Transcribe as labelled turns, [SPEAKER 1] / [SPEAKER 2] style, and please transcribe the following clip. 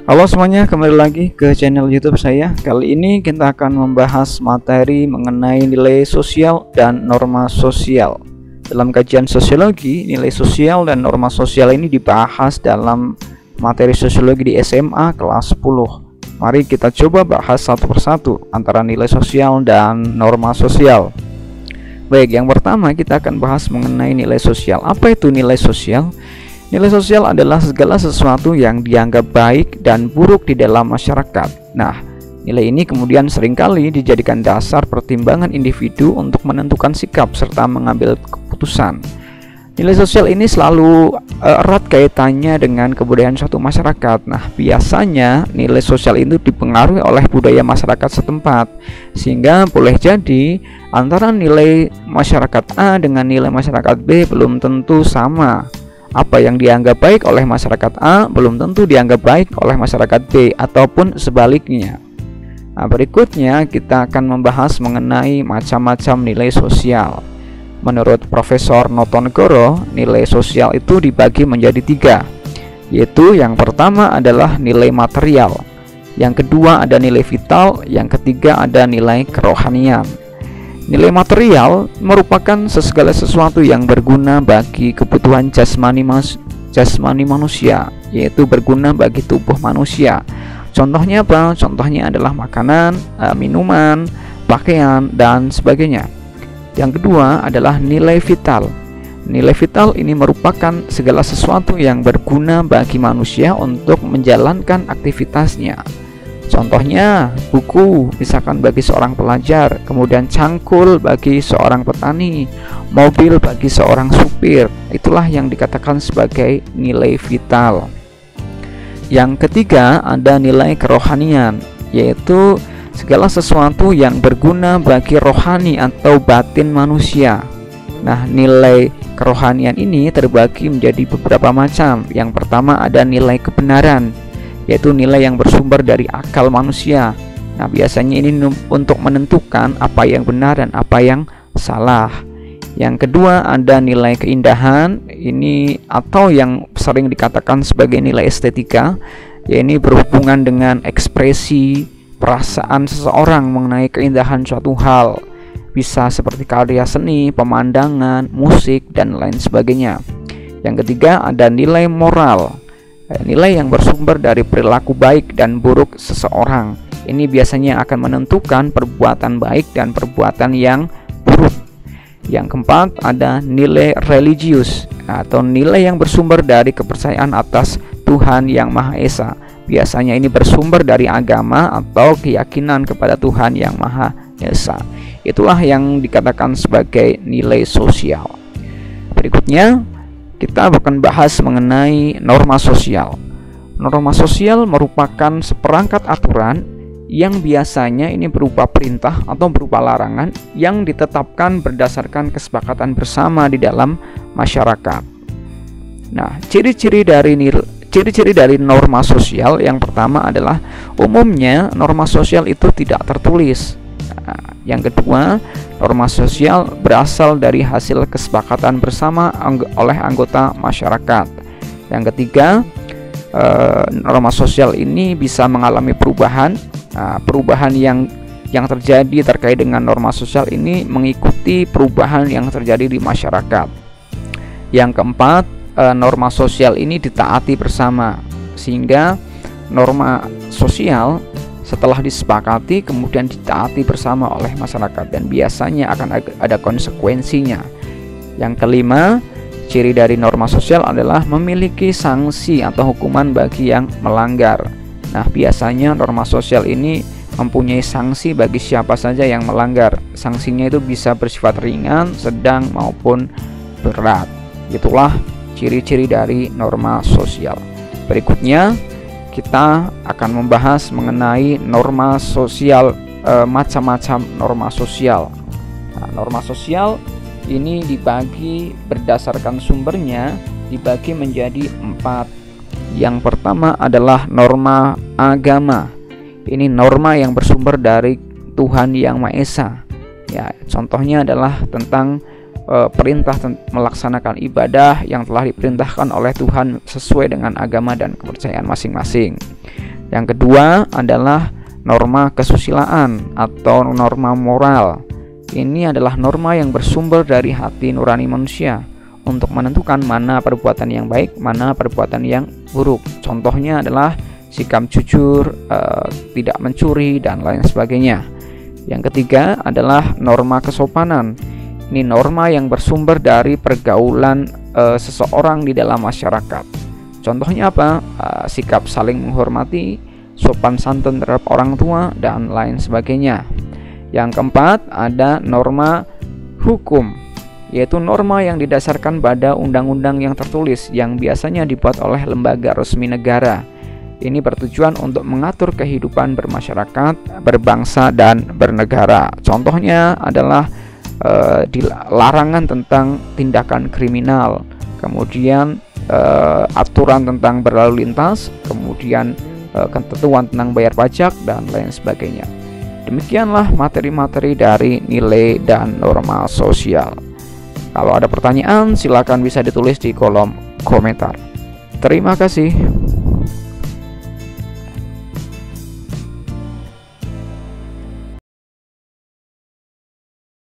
[SPEAKER 1] Halo semuanya, kembali lagi ke channel YouTube saya. Kali ini kita akan membahas materi mengenai nilai sosial dan norma sosial. Dalam kajian sosiologi, nilai sosial dan norma sosial ini dibahas dalam materi sosiologi di SMA kelas 10. Mari kita coba bahas satu persatu antara nilai sosial dan norma sosial. Baik, yang pertama kita akan bahas mengenai nilai sosial. Apa itu nilai sosial? Nilai sosial adalah segala sesuatu yang dianggap baik dan buruk di dalam masyarakat. Nah, nilai ini kemudian seringkali dijadikan dasar pertimbangan individu untuk menentukan sikap serta mengambil keputusan. Nilai sosial ini selalu erat kaitannya dengan kebudayaan suatu masyarakat. Nah, biasanya nilai sosial itu dipengaruhi oleh budaya masyarakat setempat, sehingga boleh jadi antara nilai masyarakat A dengan nilai masyarakat B belum tentu sama. Apa yang dianggap baik oleh masyarakat A belum tentu dianggap baik oleh masyarakat B, ataupun sebaliknya. Nah, berikutnya kita akan membahas mengenai macam-macam nilai sosial. Menurut Profesor Notonegoro, nilai sosial itu dibagi menjadi 3, yaitu yang pertama adalah nilai material, yang kedua ada nilai vital, yang ketiga ada nilai kerohanian. Nilai material merupakan segala sesuatu yang berguna bagi kebutuhan jasmani manusia, yaitu berguna bagi tubuh manusia. Contohnya apa? Contohnya adalah makanan, minuman, pakaian, dan sebagainya. Yang kedua adalah nilai vital. Nilai vital ini merupakan segala sesuatu yang berguna bagi manusia untuk menjalankan aktivitasnya. Contohnya buku, misalkan bagi seorang pelajar, kemudian cangkul bagi seorang petani, mobil bagi seorang supir. Itulah yang dikatakan sebagai nilai vital. Yang ketiga ada nilai kerohanian, yaitu segala sesuatu yang berguna bagi rohani atau batin manusia. Nah, nilai kerohanian ini terbagi menjadi beberapa macam. Yang pertama ada nilai kebenaran, yaitu nilai yang bersumber dari akal manusia. Nah, biasanya ini untuk menentukan apa yang benar dan apa yang salah. Yang kedua ada nilai keindahan, ini atau yang sering dikatakan sebagai nilai estetika, yaitu berhubungan dengan ekspresi perasaan seseorang mengenai keindahan suatu hal. Bisa seperti karya seni, pemandangan, musik, dan lain sebagainya. Yang ketiga ada nilai moral, nilai yang bersumber dari perilaku baik dan buruk seseorang. Ini biasanya akan menentukan perbuatan baik dan perbuatan yang buruk. Yang keempat ada nilai religius, atau nilai yang bersumber dari kepercayaan atas Tuhan Yang Maha Esa. Biasanya ini bersumber dari agama atau keyakinan kepada Tuhan Yang Maha Esa. Itulah yang dikatakan sebagai nilai sosial. Berikutnya kita akan bahas mengenai norma sosial. Norma sosial merupakan seperangkat aturan yang biasanya ini berupa perintah atau berupa larangan yang ditetapkan berdasarkan kesepakatan bersama di dalam masyarakat. Nah, ciri-ciri dari norma sosial yang pertama adalah umumnya norma sosial itu tidak tertulis. Nah, yang kedua, norma sosial berasal dari hasil kesepakatan bersama oleh anggota masyarakat. Yang ketiga, norma sosial ini bisa mengalami perubahan. Perubahan yang terjadi terkait dengan norma sosial ini mengikuti perubahan yang terjadi di masyarakat. Yang keempat, norma sosial ini ditaati bersama, sehingga norma sosial setelah disepakati kemudian ditaati bersama oleh masyarakat dan biasanya akan ada konsekuensinya. Yang kelima, ciri dari norma sosial adalah memiliki sanksi atau hukuman bagi yang melanggar. Nah, biasanya norma sosial ini mempunyai sanksi bagi siapa saja yang melanggar. Sanksinya itu bisa bersifat ringan, sedang maupun berat. Itulah ciri-ciri dari norma sosial. Berikutnya kita akan membahas mengenai norma sosial, macam-macam norma sosial. Nah, norma sosial ini dibagi berdasarkan sumbernya, dibagi menjadi 4. Yang pertama adalah norma agama. Ini norma yang bersumber dari Tuhan Yang Maha Esa. Ya, contohnya adalah tentang perintah melaksanakan ibadah yang telah diperintahkan oleh Tuhan sesuai dengan agama dan kepercayaan masing-masing. Yang kedua adalah norma kesusilaan atau norma moral. Ini adalah norma yang bersumber dari hati nurani manusia untuk menentukan mana perbuatan yang baik, mana perbuatan yang buruk. Contohnya adalah sikap jujur, tidak mencuri, dan lain sebagainya. Yang ketiga adalah norma kesopanan. Ini norma yang bersumber dari pergaulan seseorang di dalam masyarakat. Contohnya apa? Sikap saling menghormati, sopan santun terhadap orang tua, dan lain sebagainya. Yang keempat ada norma hukum, yaitu norma yang didasarkan pada undang-undang yang tertulis yang biasanya dibuat oleh lembaga resmi negara. Ini bertujuan untuk mengatur kehidupan bermasyarakat, berbangsa, dan bernegara. Contohnya adalah larangan tentang tindakan kriminal, kemudian aturan tentang berlalu lintas, kemudian ketentuan tentang bayar pajak, dan lain sebagainya. Demikianlah materi-materi dari nilai dan norma sosial. Kalau ada pertanyaan, silakan bisa ditulis di kolom komentar. Terima kasih.